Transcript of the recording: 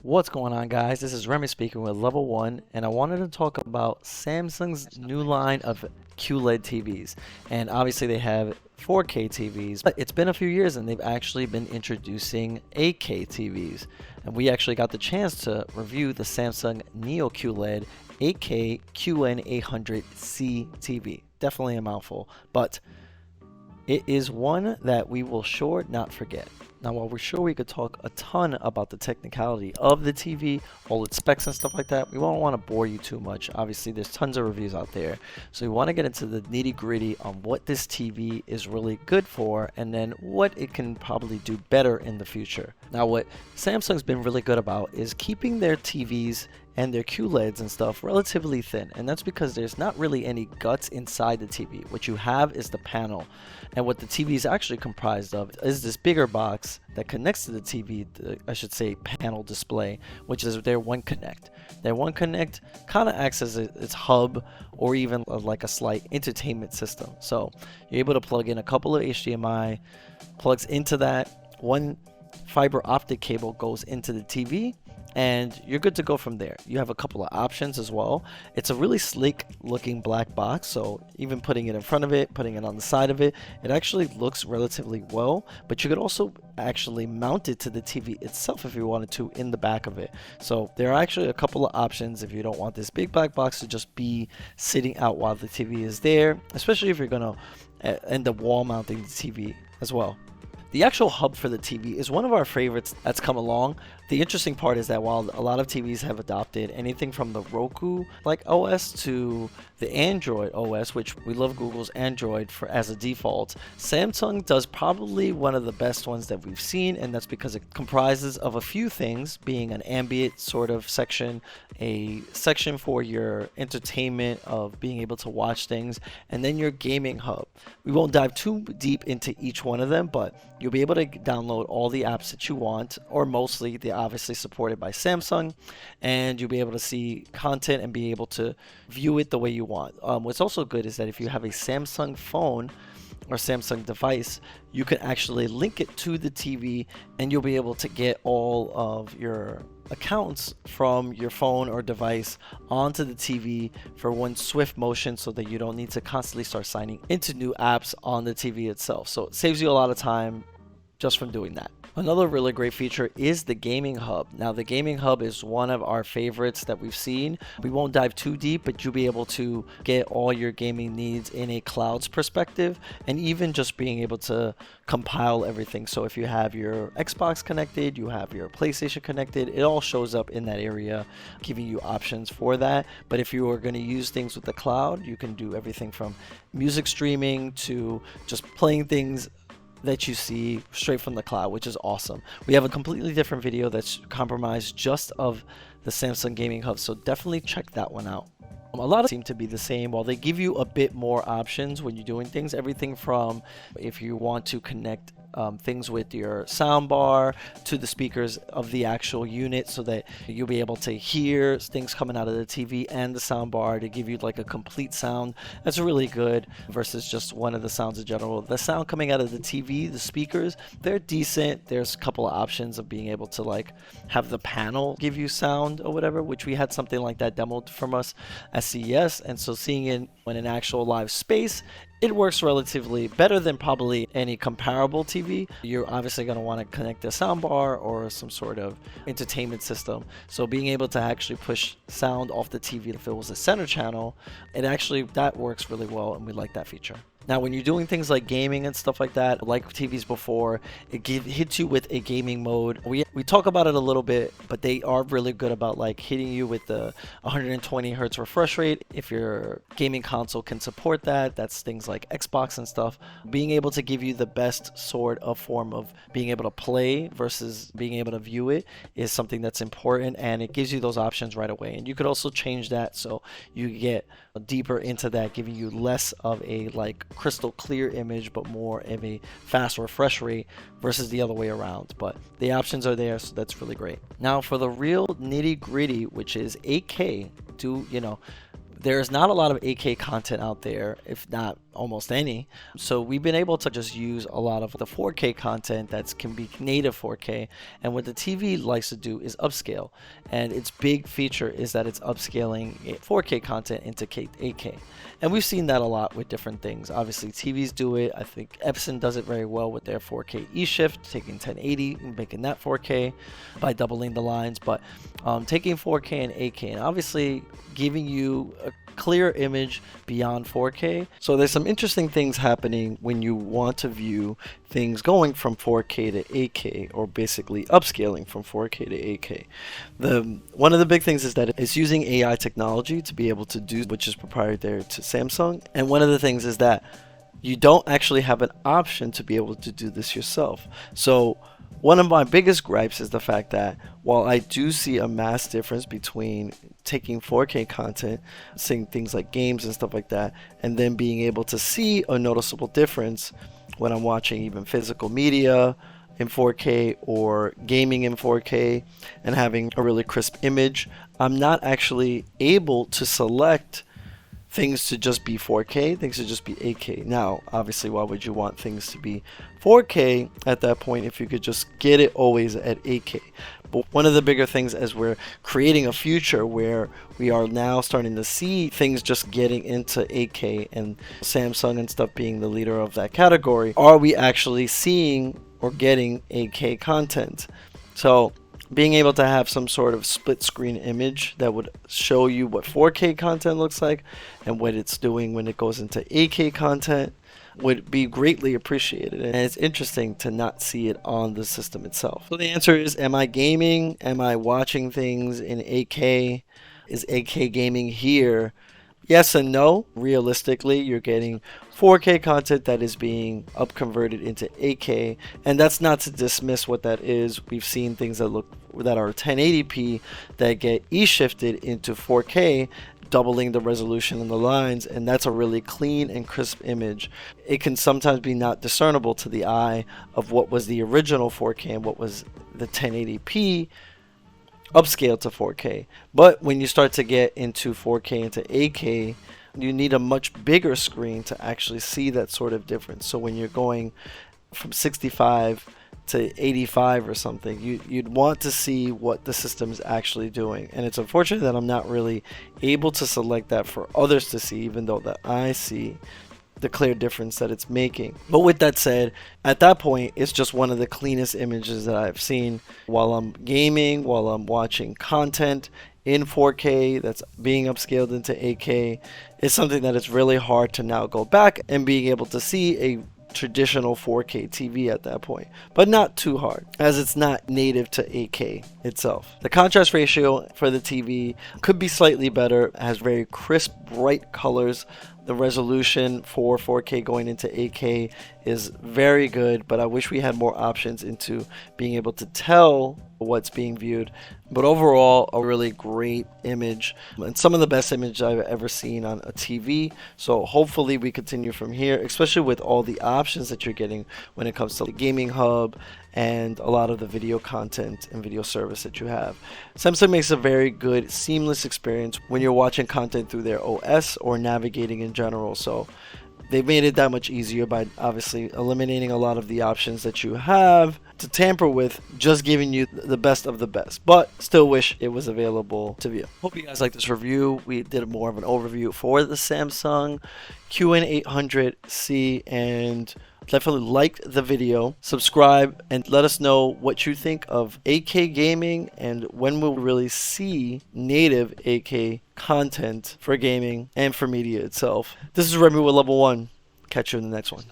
What's going on, guys? This is Remy speaking with Level 1, and I wanted to talk about Samsung's new line of QLED TVs. And obviously, they have 4K TVs, but it's been a few years and they've actually been introducing 8K TVs. And we actually got the chance to review the Samsung Neo QLED 8K QN800C TV. Definitely a mouthful, but it is one that we will sure not forget. Now, while we're sure we could talk a ton about the technicality of the TV, all its specs and stuff like that, we won't want to bore you too much. Obviously, there's tons of reviews out there. So we want to get into the nitty-gritty on what this TV is really good for and then what it can probably do better in the future. Now, what Samsung's been really good about is keeping their TVs and their QLEDs and stuff relatively thin, and that's because there's not really any guts inside the TV. What you have is the panel, and what the TV is actually comprised of is this bigger box that connects to the TV, I should say panel display, which is their One Connect. Their One Connect kind of acts as its hub or even like a slight entertainment system. So you're able to plug in a couple of HDMI plugs into that. One fiber optic cable goes into the TV, and you're good to go from there. You have a couple of options as well. It's a really sleek looking black box, so even putting it in front of it, putting it on the side of it, it actually looks relatively well, but you could also actually mount it to the TV itself if you wanted to in the back of it. So there are actually a couple of options if you don't want this big black box to just be sitting out while the TV is there, especially if you're gonna end up wall mounting the TV as well. The actual hub for the TV is one of our favorites that's come along. The interesting part is that while a lot of TVs have adopted anything from the Roku like OS to the Android OS, which we love Google's Android for as a default, Samsung does probably one of the best ones that we've seen, and that's because it comprises of a few things, being an ambient sort of section, a section for your entertainment of being able to watch things, and then your gaming hub. We won't dive too deep into each one of them, but you'll be able to download all the apps that you want, or mostly. They're obviously supported by Samsung, and you'll be able to see content and be able to view it the way you want. What's also good is that if you have a Samsung phone or Samsung device, you can actually link it to the TV, and you'll be able to get all of your accounts from your phone or device onto the TV for one swift motion, so that you don't need to constantly start signing into new apps on the TV itself. So it saves you a lot of time just from doing that. Another really great feature is the gaming hub. Now, the gaming hub is one of our favorites that we've seen. We won't dive too deep, but you'll be able to get all your gaming needs in a cloud's perspective, and even just being able to compile everything. So if you have your Xbox connected, you have your PlayStation connected, it all shows up in that area, giving you options for that. But if you are going to use things with the cloud, you can do everything from music streaming to just playing things that you see straight from the cloud, which is awesome. We have a completely different video that's comprised just of the Samsung Gaming Hub, so definitely check that one out. A lot of seem to be the same, while they give you a bit more options when you're doing things. Everything from if you want to connect things with your sound bar to the speakers of the actual unit, so that you'll be able to hear things coming out of the TV and the sound bar to give you like a complete sound. That's really good versus just one of the sounds in general. The sound coming out of the TV, the speakers, they're decent. There's a couple of options of being able to like have the panel give you sound or whatever, which we had something like that demoed from us at CES, and so seeing it in an actual live space, it works relatively better than probably any comparable TV. You're obviously going to want to connect a soundbar or some sort of entertainment system. So being able to actually push sound off the TV if it was a center channel, that works really well, and we like that feature. Now, when you're doing things like gaming and stuff like that, like TVs before, it hits you with a gaming mode. We talk about it a little bit, but they are really good about like hitting you with the 120 hertz refresh rate. If your gaming console can support that, that's things like Xbox and stuff. Being able to give you the best sort of form of being able to play versus being able to view it is something that's important, and it gives you those options right away. And you could also change that so you get deeper into that, giving you less of a like crystal clear image, but more of a fast refresh rate versus the other way around. But the options are there, so that's really great. Now, for the real nitty gritty, which is 8K, there's not a lot of 8K content out there, if not almost any. So we've been able to just use a lot of the 4K content that can be native 4K. And what the TV likes to do is upscale. And its big feature is that it's upscaling 4K content into 8K. And we've seen that a lot with different things. Obviously, TVs do it. I think Epson does it very well with their 4K E-Shift, taking 1080 and making that 4K by doubling the lines. But taking 4K and 8K, and obviously giving you a clear image beyond 4K. So there's some interesting things happening when you want to view things going from 4K to 8K, or basically upscaling from 4K to 8K. One of the big things is that it's using AI technology to be able to do, which is proprietary to Samsung. And one of the things is that you don't actually have an option to be able to do this yourself. So one of my biggest gripes is the fact that while I do see a mass difference between taking 4K content, seeing things like games and stuff like that, and then being able to see a noticeable difference when I'm watching even physical media in 4K or gaming in 4K and having a really crisp image, I'm not actually able to select things to just be 4K, things to just be 8K. Now, obviously, why would you want things to be 4K at that point if you could just get it always at 8K? But one of the bigger things as we're creating a future where we are now starting to see things just getting into 8K, and Samsung and stuff being the leader of that category, are we actually seeing or getting 8K content? So being able to have some sort of split screen image that would show you what 4K content looks like and what it's doing when it goes into 8K content would be greatly appreciated. And it's interesting to not see it on the system itself. So the answer is, am I gaming? Am I watching things in 8K? Is 8K gaming here? Yes and no. Realistically, you're getting 4K content that is being upconverted into 8K, and that's not to dismiss what that is. We've seen things that are 1080p that get E-shifted into 4K, doubling the resolution and the lines, and that's a really clean and crisp image. It can sometimes be not discernible to the eye of what was the original 4K and what was the 1080p upscale to 4K. But when you start to get into 4K into 8K, you need a much bigger screen to actually see that sort of difference. So when you're going from 65 to 85 or something, you'd want to see what the system is actually doing. And it's unfortunate that I'm not really able to select that for others to see, even though that I see the clear difference that it's making. But with that said, at that point, it's just one of the cleanest images that I've seen while I'm gaming, while I'm watching content in 4K that's being upscaled into 8K. It's something that it's really hard to now go back and being able to see a traditional 4K TV at that point, but not too hard, as it's not native to 8K itself. The contrast ratio for the TV could be slightly better. It has very crisp, bright colors. The resolution for 4K going into 8K is very good, but I wish we had more options into being able to tell what's being viewed. But overall, a really great image, and some of the best image I've ever seen on a TV. So hopefully we continue from here, especially with all the options that you're getting when it comes to the gaming hub and a lot of the video content and video service that you have. Samsung makes a very good, seamless experience when you're watching content through their OS or navigating in general. So they've made it that much easier by obviously eliminating a lot of the options that you have to tamper with, just giving you the best of the best, but still wish it was available to view. Hope you guys like this review. We did more of an overview for the Samsung QN800C, and definitely like the video, subscribe, and let us know what you think of 8K gaming and when we'll really see native 8K content for gaming and for media itself. This is Remy with Level 1. Catch you in the next one.